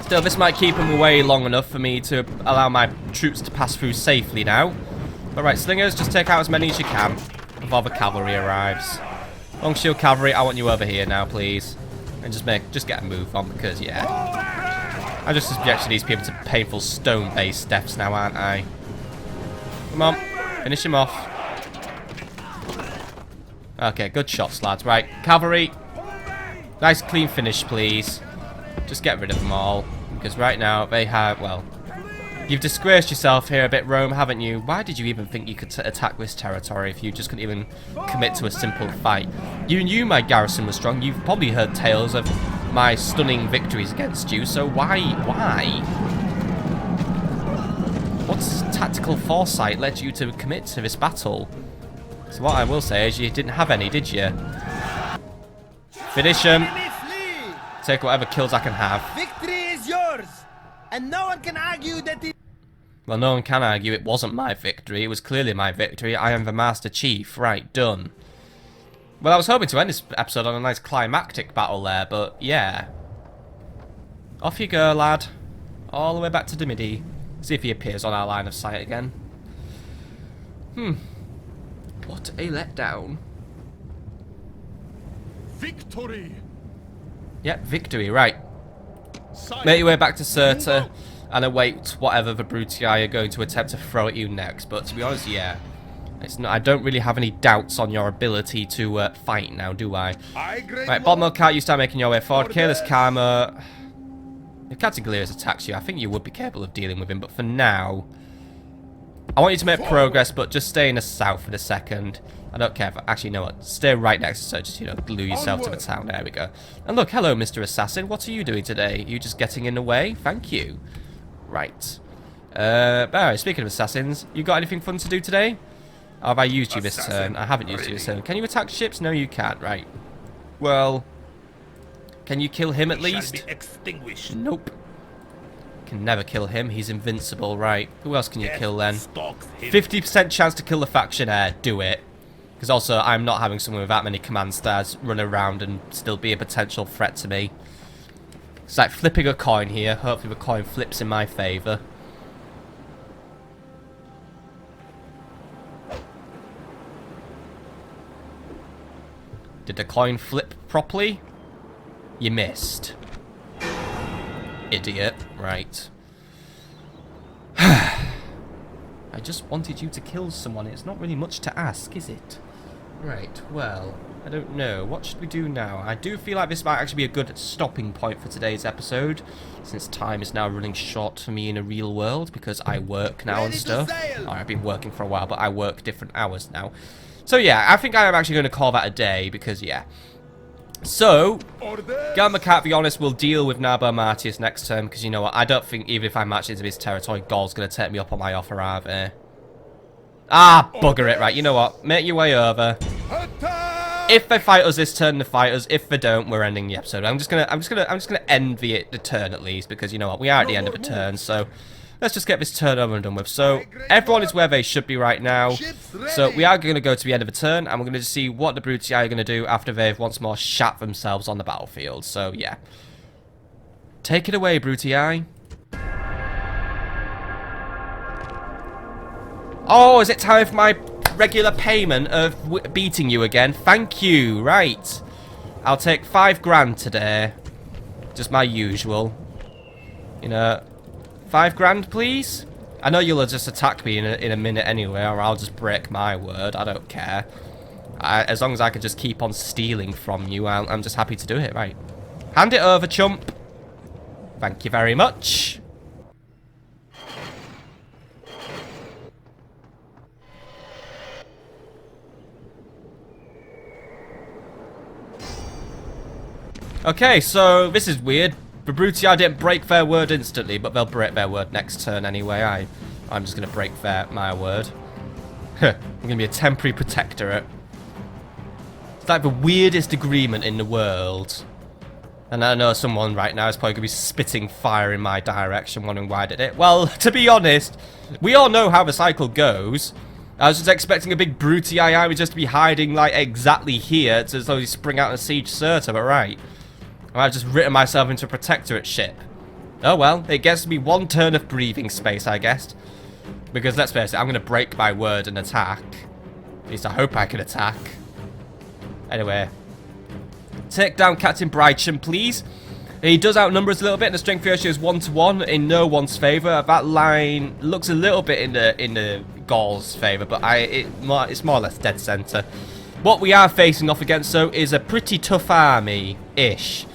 Still, this might keep them away long enough for me to allow my troops to pass through safely now. But right, Slingers, just take out as many as you can before the cavalry arrives. Long shield cavalry, I want you over here now, please. And just get a move on, because, yeah. I'm just subjecting these people to painful stone-based deaths now, aren't I? Come on, finish him off. Okay, good shots, lads. Right, cavalry. Nice clean finish, please. Just get rid of them all. Because right now, they have, well... You've disgraced yourself here a bit, Rome, haven't you? Why did you even think you could attack this territory if you just couldn't even commit to a simple fight? You knew my garrison was strong. You've probably heard tales of my stunning victories against you, so why? What tactical foresight led you to commit to this battle? So what I will say is you didn't have any, did you? Finish him. Take whatever kills I can have. Victory is yours, and no one can argue that it... Well, no one can argue it wasn't my victory. It was clearly my victory. I am the Master Chief. Right, done. Well, I was hoping to end this episode on a nice climactic battle there, but yeah. Off you go, lad. All the way back to Dimity. See if he appears on our line of sight again. What a letdown. Victory. Yep, victory, right. Make your way back to Cirta and await whatever the Brutii are going to attempt to throw at you next. But to be honest, yeah. It's not, I don't really have any doubts on your ability to fight now, do I? Right, Bottom Cart, you start making your way forward. Careless Karma. If Captain Galerius attacks you, I think you would be capable of dealing with him. But for now, I want you to make progress, but just stay in the south for a second. I don't care if... Actually, you know what? Stay right next to so just, you know, glue yourself to the town. There we go. And look, hello, Mr. Assassin. What are you doing today? Are you just getting in the way? Thank you. Right. Alright, speaking of assassins, you got anything fun to do today? Or have I used you this turn? I haven't used you this turn. Can you attack ships? No, you can't. Right. Well... Can you kill him at least? Nope. Can never kill him. He's invincible. Right. Who else can you kill then? 50% chance to kill the faction heir. Do it. Because also, I'm not having someone with that many command stars run around and still be a potential threat to me. It's like flipping a coin here. Hopefully the coin flips in my favour. Did the coin flip properly? You missed. Idiot. Right. I just wanted you to kill someone. It's not really much to ask, is it? Right, well, I don't know. What should we do now? I do feel like this might actually be a good stopping point for today's episode, since time is now running short for me in a real world, because I work now and stuff. Oh, I've been working for a while, but I work different hours now. So yeah, I think I am actually going to call that a day, because yeah. So, Gamma Cat, be honest, will deal with Narbo Martius next turn, because you know what, I don't think even if I match into his territory, Gaul's going to take me up on my offer, are they? Ah, bugger it, right, you know what, make your way over. If they fight us this turn, they fight us. If they don't, we're ending the episode. I'm just gonna end the turn at least, because you know what, we are at the end of a turn, so let's just get this turn over and done with. So, everyone is where they should be right now. So, we are going to go to the end of a turn, and we're going to see what the Brutii are going to do after they've once more shat themselves on the battlefield. So, yeah. Take it away, Brutii. Oh, is it time for my regular payment of beating you again? Thank you. Right. I'll take 5 grand today. Just my usual. You know... 5 grand, please? I know you'll just attack me in a minute anyway, or I'll just break my word. I don't care. As long as I can just keep on stealing from you, I'm just happy to do it. Right. Hand it over, chump. Thank you very much. Okay, so this is weird. The Brutii didn't break their word instantly, but they'll break their word next turn anyway. I'm just going to break my word. I'm going to be a temporary protectorate. It's like the weirdest agreement in the world. And I know someone right now is probably going to be spitting fire in my direction, wondering why I did it. Well, to be honest, we all know how the cycle goes. I was just expecting a big Brutii army just to be hiding like exactly here to slowly spring out and siege Cirta, but right. I've just written myself into a protectorate ship. Oh well, it gets me 1 turn of breathing space, I guess. Because let's face it, I'm going to break my word and attack. At least I hope I can attack. Anyway. Take down Captain Brycham, please. He does outnumber us a little bit, and the strength ratio is 1-to-1 in no one's favour. That line looks a little bit in the Gaul's favour, but it's more or less dead centre. What we are facing off against, though, is a pretty tough army-ish.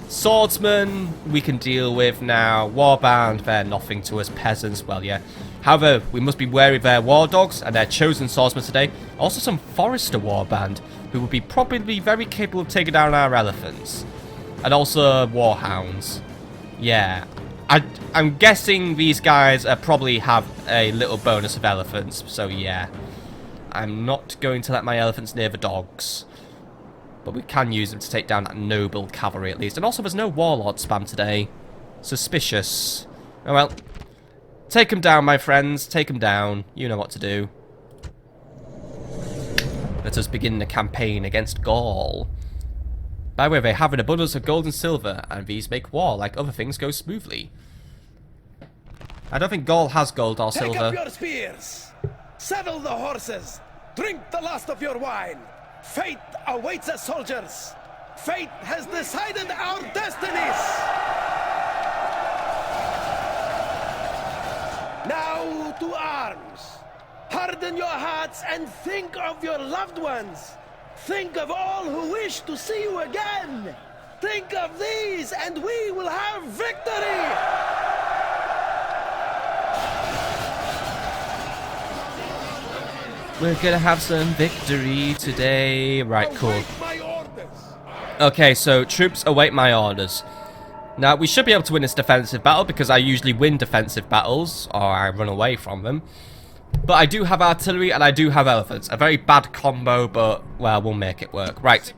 Swordsmen, we can deal with now. Warband, they're nothing to us. Peasants, well, yeah. However, we must be wary of their war dogs and their chosen swordsmen today. Also some Forester warband, who would be probably very capable of taking down our elephants. And also warhounds. Yeah. I'm guessing these guys probably have a little bonus of elephants, so yeah. I'm not going to let my elephants near the dogs. But we can use them to take down that noble cavalry at least. And also there's no warlord spam today. Suspicious. Oh well. Take them down, my friends. Take them down. You know what to do. Let us begin the campaign against Gaul. By the way, they have an abundance of gold and silver, and these make war like other things go smoothly. I don't think Gaul has gold or silver. Take up your spears. Saddle the horses. Drink the last of your wine. Fate awaits us, soldiers. Fate has decided our destinies. Now to arms. Harden your hearts and think of your loved ones. Think of all who wish to see you again. Think of these and we will have victory. We're gonna have some victory today. Right, cool. Okay, so troops await my orders. Now, we should be able to win this defensive battle because I usually win defensive battles, or I run away from them. But I do have artillery and I do have elephants. A very bad combo, but, well, we'll make it work. Right.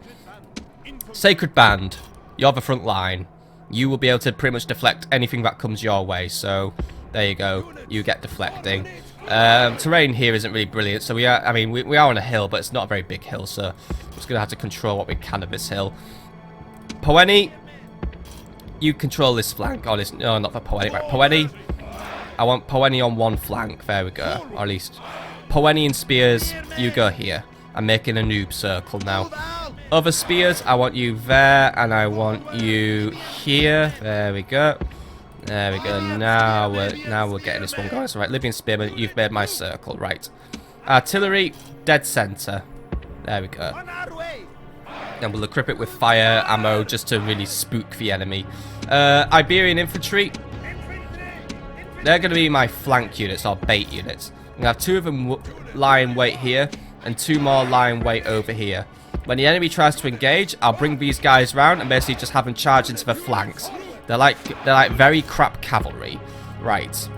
Sacred Band, you're the front line. You will be able to pretty much deflect anything that comes your way, so there you go. You get deflecting. Terrain here isn't really brilliant, so we are on a hill, but it's not a very big hill, so I'm just going to have to control what we can of this hill. Poeni, you control this flank, or this, no, not for Poeni, right, Poeni, I want Poeni on one flank, there we go, or at least, Poeni and spears, you go here. I'm making a noob circle now. Other spears, I want you there, and I want you here, there we go. There we go. Now we're getting this one going. So right, Libyan spearmen, you've made my circle. Right. Artillery, dead center. There we go. And we'll equip it with fire ammo just to really spook the enemy. Iberian infantry. They're going to be my flank units or bait units. I'm going to have two of them lying wait here and two more lying wait over here. When the enemy tries to engage, I'll bring these guys round and basically just have them charge into the flanks. They're like very crap cavalry. Right.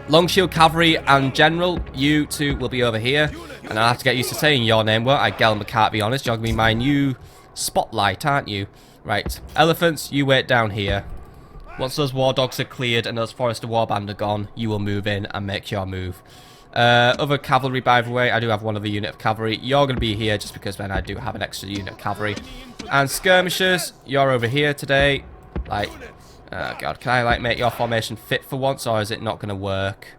Long shield cavalry and general, you two will be over here. And I'll have to get used to saying your name, won't I? Gaul, can't be honest. You're going to be my new spotlight, aren't you? Right. Elephants, you wait down here. Once those war dogs are cleared and those Forester warband are gone, you will move in and make your move. Other cavalry, by the way, I do have one other unit of cavalry. You're going to be here just because then I do have an extra unit of cavalry. And skirmishers, you're over here today. Like, oh god, can I like make your formation fit for once, or is it not going to work?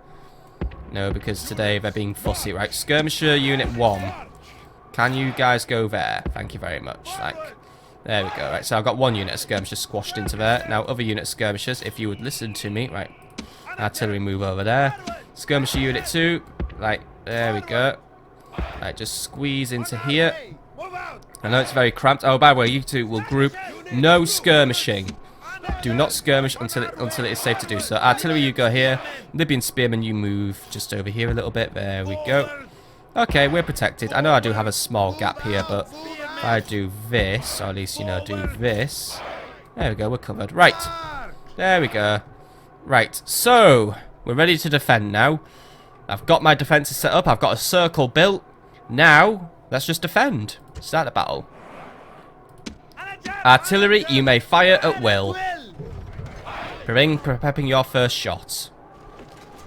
No, because today they're being fussy. Right, skirmisher unit 1. Can you guys go there? Thank you very much. Like, there we go. Right, so I've got one unit of skirmishers squashed into there. Now, other unit of skirmishers, if you would listen to me. Right, artillery move over there. Skirmisher unit 2. Right, there we go. Right, just squeeze into here. I know it's very cramped. Oh, by the way, you two will group. No skirmishing. Do not skirmish until it is safe to do so. Artillery, you go here. Libyan spearmen, you move just over here a little bit. There we go. Okay, we're protected. I know I do have a small gap here, but if I do this, or at least, you know, do this. There we go, we're covered. Right. There we go. Right, so we're ready to defend now. I've got my defences set up. I've got a circle built. Now, let's just defend. Start the battle. Artillery, you may fire at will. Prepping your first shot.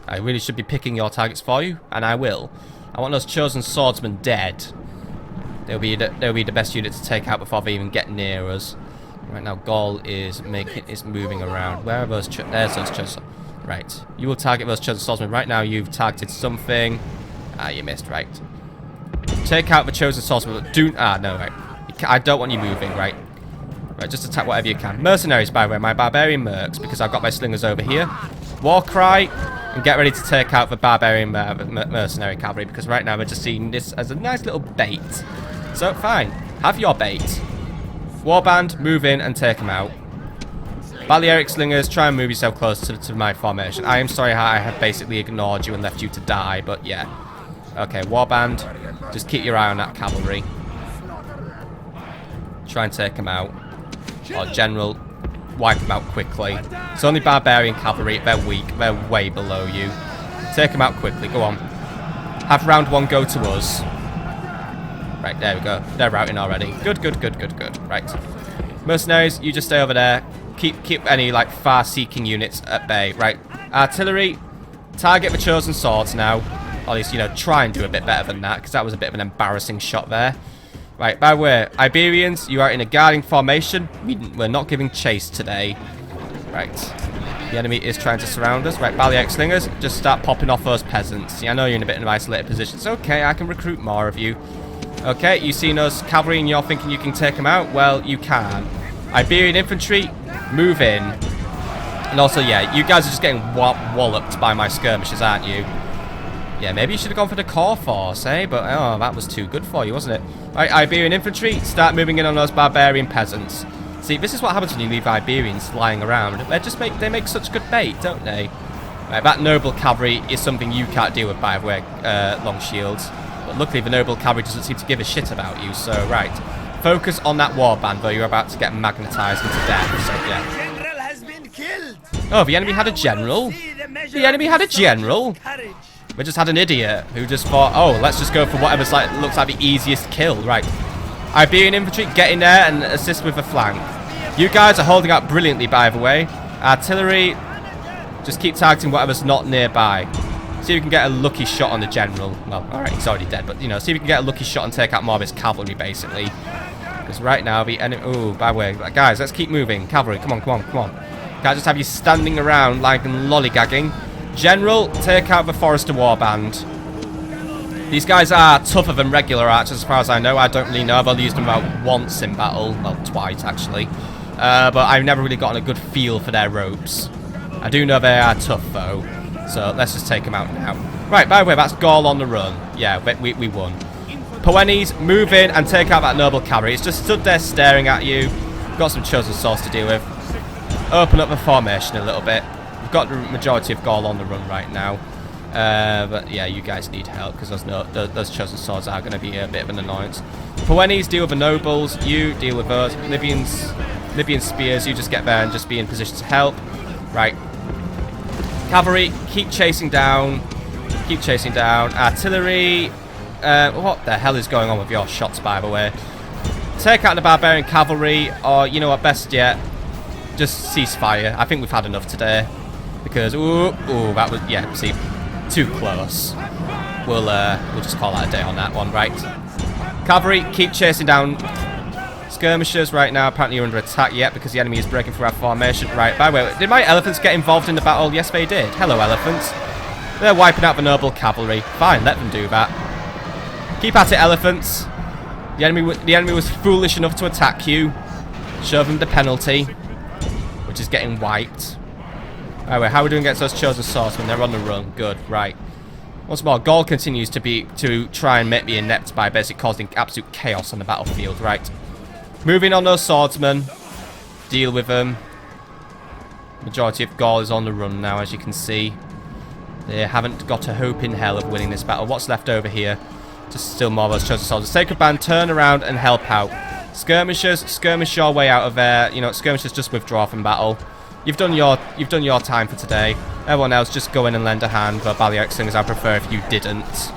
I really should be picking your targets for you, and I will. I want those chosen swordsmen dead. They'll be the best unit to take out before they even get near us. Right now, Gaul is moving around. Where are those? There's those chosen. Right, you will target those chosen swordsmen. Right now, you've targeted something. Ah, you missed. Right. Take out the chosen swordsmen. Do no, right. I don't want you moving. Right. Right, just attack whatever you can. Mercenaries, by the way, my barbarian mercs, because I've got my slingers over here. War cry, and get ready to take out the barbarian mercenary cavalry, because right now we're just seeing this as a nice little bait. So, fine. Have your bait. Warband, move in and take them out. Balearic slingers, try and move yourself closer to my formation. I am sorry how I have basically ignored you and left you to die, but yeah. Okay, warband, just keep your eye on that cavalry. Try and take them out. Or general, wipe them out quickly. It's only barbarian cavalry, they're weak, they're way below you. Take them out quickly, go on. Have round 1 go to us. Right, there we go. They're routing already. Good, good, good, good, good. Right. Mercenaries, you just stay over there. Keep any, like, far-seeking units at bay. Right. Artillery, target the chosen swords now. Or at least, you know, try and do a bit better than that, because that was a bit of an embarrassing shot there. Right, by the way, Iberians, you are in a guarding formation. We're not giving chase today. Right. The enemy is trying to surround us. Right, Baliac Slingers, just start popping off those peasants. See, I know you're in a bit of an isolated position. It's okay, I can recruit more of you. Okay, you've seen us cavalry and you're thinking you can take them out? Well, you can. Iberian infantry, move in. And also, yeah, you guys are just getting walloped by my skirmishers, aren't you? Yeah, maybe you should have gone for the core force, eh? But, oh, that was too good for you, wasn't it? Right, Iberian infantry, start moving in on those barbarian peasants. See, this is what happens when you leave Iberians lying around. They make such good bait, don't they? Right, that noble cavalry is something you can't deal with, by the way, long shields. But luckily, the noble cavalry doesn't seem to give a shit about you, so, right. Focus on that warband, though you're about to get magnetized into death, so, yeah. General has been killed. Oh, the enemy had a general? The enemy had a general? Courage. We just had an idiot who just thought, oh, let's just go for whatever's like looks like the easiest kill. Right. Iberian infantry, get in there and assist with the flank. You guys are holding out brilliantly, by the way. Artillery, just keep targeting whatever's not nearby. See if you can get a lucky shot on the general. Well, alright, he's already dead, but, you know, see if you can get a lucky shot and take out more of his cavalry, basically. Because right now, the enemy... Oh, by the way, guys, let's keep moving. Cavalry, come on, come on, come on. Can't just have you standing around like lollygagging. General, take out the Forester Warband. These guys are tougher than regular archers as far as I know. I don't really know. I've only used them about once in battle. Well, twice, actually. But I've never really gotten a good feel for their ropes. I do know they are tough, though. So let's just take them out now. Right, by the way, that's Gaul on the run. Yeah, we won. Poenis, move in and take out that noble cavalry. It's just stood there staring at you. Got some chosen swords to deal with. Open up the formation a little bit. We've got the majority of Gaul on the run right now. But yeah, you guys need help because those chosen swords are going to be a bit of an annoyance. Poenis, deal with the nobles. You deal with those. Libyan spears, you just get there and just be in position to help. Right. Cavalry, keep chasing down. Keep chasing down. Artillery. What the hell is going on with your shots, by the way? Take out the barbarian cavalry, or you know what, best yet, just ceasefire. I think we've had enough today. Because, ooh, that was, yeah, see, too close. We'll just call that a day on that one, right? Cavalry, keep chasing down skirmishers right now. Apparently you're under attack yet because the enemy is breaking through our formation. Right, by the way, did my elephants get involved in the battle? Yes, they did. Hello, elephants. They're wiping out the noble cavalry. Fine, let them do that. Keep at it, elephants. The enemy was foolish enough to attack you. Show them the penalty, which is getting wiped. Anyway, how are we doing against those chosen swordsmen? They're on the run. Good, right. Once more, Gaul continues to try and make me inept by basically causing absolute chaos on the battlefield. Right. Moving on those swordsmen. Deal with them. Majority of Gaul is on the run now, as you can see. They haven't got a hope in hell of winning this battle. What's left over here? Just still more of those chosen soldiers. Sacred Band, turn around and help out. Skirmishers, skirmish your way out of there. You know, skirmishers just withdraw from battle. You've done your time for today. Everyone else, just go in and lend a hand. But Baliac Slingers, I prefer if you didn't.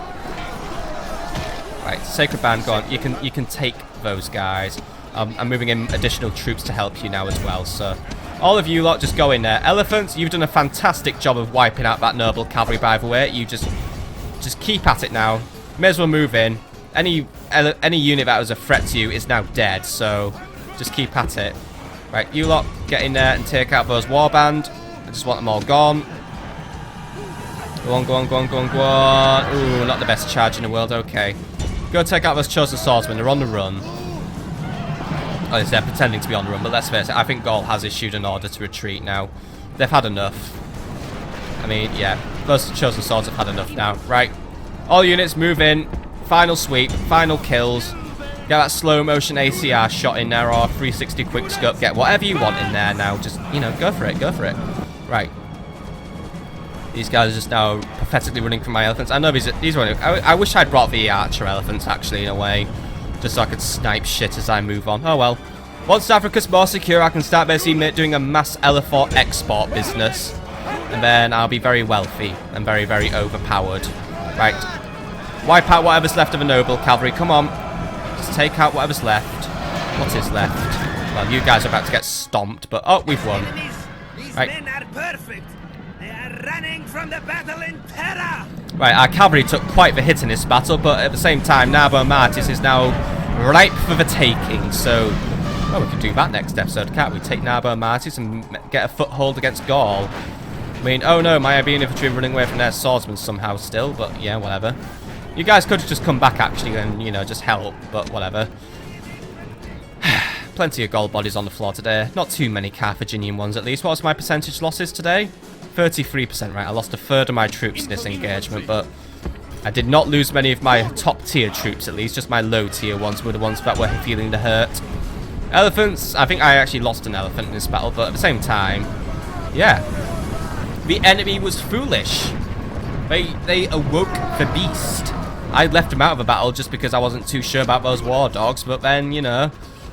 Right, Sacred Band, go on. You can take those guys. I'm moving in additional troops to help you now as well. So, all of you lot, just go in there. Elephants, you've done a fantastic job of wiping out that noble cavalry. By the way, you just keep at it now. May as well move in. Any unit that was a threat to you is now dead. So, just keep at it. Right, you lot, get in there and take out those warband. I just want them all gone. Go on, go on, go on, go on, go on. Ooh, not the best charge in the world, okay. Go take out those chosen swordsmen, they're on the run. Oh, they're pretending to be on the run, but let's face it, I think Gaul has issued an order to retreat now. They've had enough. I mean, yeah, those chosen swords have had enough now. Right, all units move in. Final sweep, final kills. Get that slow motion ACR shot in there or 360 quick scope. Get whatever you want in there now. Just, you know, go for it, go for it. Right. These guys are just now pathetically running from my elephants. I know these are... I wish I'd brought the archer elephants, actually, in a way. Just so I could snipe shit as I move on. Oh, well. Once Africa's more secure, I can start basically doing a mass elephant export business. And then I'll be very wealthy and very, very overpowered. Right. Wipe out whatever's left of a noble cavalry. Come on. Let's take out whatever's left. What is left? Well, you guys are about to get stomped, but oh, we've won. Enemies, these Right. men are perfect. They are running from the battle in terror. Right, our cavalry took quite the hit in this battle, but at the same time, Narbo Martius is now ripe for the taking. So, well, we could do that next episode, can't we? Take Narbo Martius and get a foothold against Gaul. I mean, oh no, my Iberian infantry are running away from their swordsmen somehow still, but yeah, whatever. You guys could have just come back actually and, you know, just help, but whatever. Plenty of Gaul bodies on the floor today. Not too many Carthaginian ones at least. What was my percentage losses today? 33%, right. I lost a third of my troops in this engagement, but I did not lose many of my top tier troops at least. Just my low tier ones were the ones that were feeling the hurt. Elephants, I think I actually lost an elephant in this battle, but at the same time, yeah. The enemy was foolish. They awoke the beast. I left them out of the battle just because I wasn't too sure about those war dogs, but then, you know,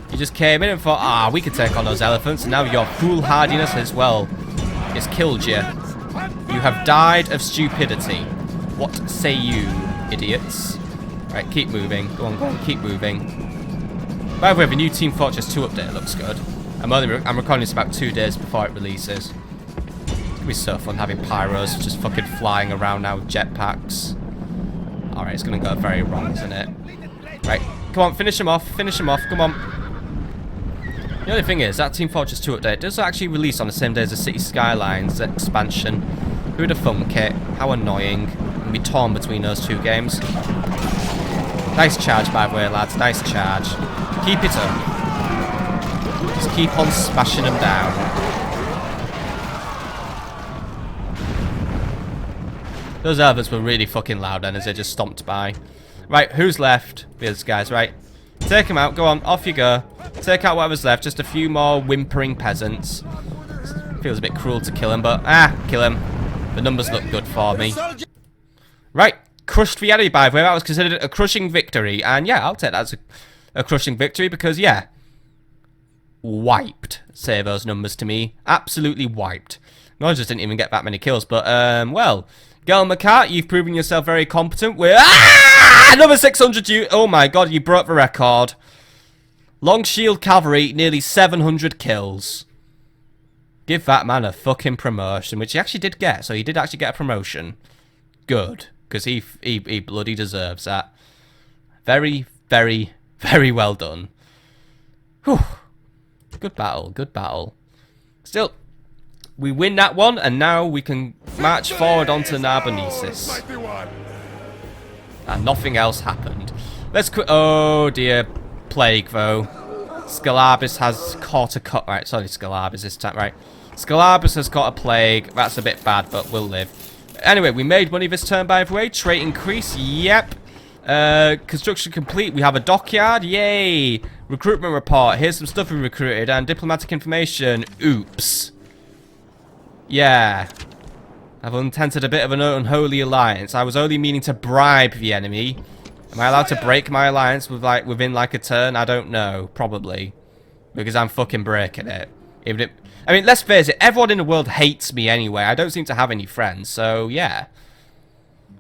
you just came in and thought, ah, we could take on those elephants, and now your foolhardiness as well has killed you. You have died of stupidity. What say you, idiots? Right, keep moving. Go on, keep moving. By the way, the new Team Fortress 2 update looks good. I'm recording this about 2 days before it releases. It's gonna be so fun having pyros just fucking flying around now with jetpacks. Alright, it's gonna go very wrong, isn't it? Right, come on, finish him off, come on. The only thing is, that Team Fortress 2 update does actually release on the same day as the City Skylines expansion. Who'd have thunk it? How annoying. And be torn between those two games. Nice charge, by the way, lads. Nice charge. Keep it up. Just keep on smashing them down. Those elephants were really fucking loud then as they just stomped by. Right, who's left? These guys, right. Take them out, go on, off you go. Take out whatever's left, just a few more whimpering peasants. Feels a bit cruel to kill him, but kill him. The numbers look good for me. Right, crushed the enemy, by the way. That was considered a crushing victory, and yeah, I'll take that as a crushing victory because, yeah, wiped, say those numbers to me. Absolutely wiped. No, I just didn't even get that many kills, but, well, Gaul McCart, you've proven yourself very competent. We're another 600. Oh my god, you broke the record. Long Shield Cavalry, nearly 700 kills. Give that man a fucking promotion, which he actually did get. So he did actually get a promotion. Good, because he bloody deserves that. Very, very, very well done. Whew. Good battle, good battle. Still, we win that one, and now we can march forward onto Narbonesis. And nothing else happened. Let's quit. Oh dear, plague though. Scalabus has caught a cut. Right, sorry, Scalabus this time. Right, Scalabus has got a plague. That's a bit bad, but we'll live. Anyway, we made money this turn, by the way. Trait increase. Yep. Construction complete. We have a dockyard. Yay. Recruitment report. Here's some stuff we recruited and diplomatic information. Oops. Yeah. I've untented a bit of an unholy alliance. I was only meaning to bribe the enemy. Am I allowed to break my alliance with within a turn? I don't know. Probably. Because I'm fucking breaking it. I mean, let's face it. Everyone in the world hates me anyway. I don't seem to have any friends. So, yeah.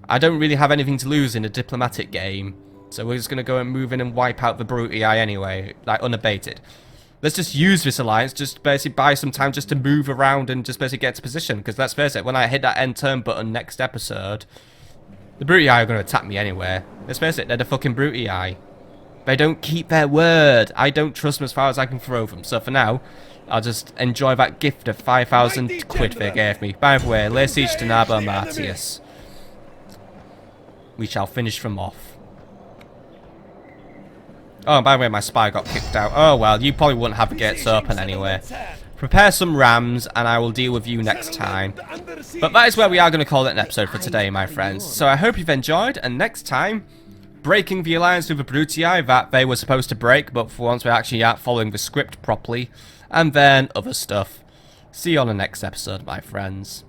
I don't really have anything to lose in a diplomatic game. So we're just going to go and move in and wipe out the Brutii anyway. Like, unabated. Let's just use this alliance, just basically buy some time just to move around and just basically get to position. Because let's face it, when I hit that end turn button next episode, the Brutii are going to attack me anyway. Let's face it, they're the fucking Brutii. They don't keep their word. I don't trust them as far as I can throw them. So for now, I'll just enjoy that gift of 5,000 quid they gave me. By the way, lay siege to Narbo Martius. We shall finish them off. Oh, by the way, my spy got kicked out. Oh, well, you probably wouldn't have the gates open anyway. Prepare some rams, and I will deal with you next time. But that is where we are going to call it an episode for today, my friends. So I hope you've enjoyed, and next time, breaking the alliance with the Brutii that they were supposed to break, but for once we actually aren't following the script properly, and then other stuff. See you on the next episode, my friends.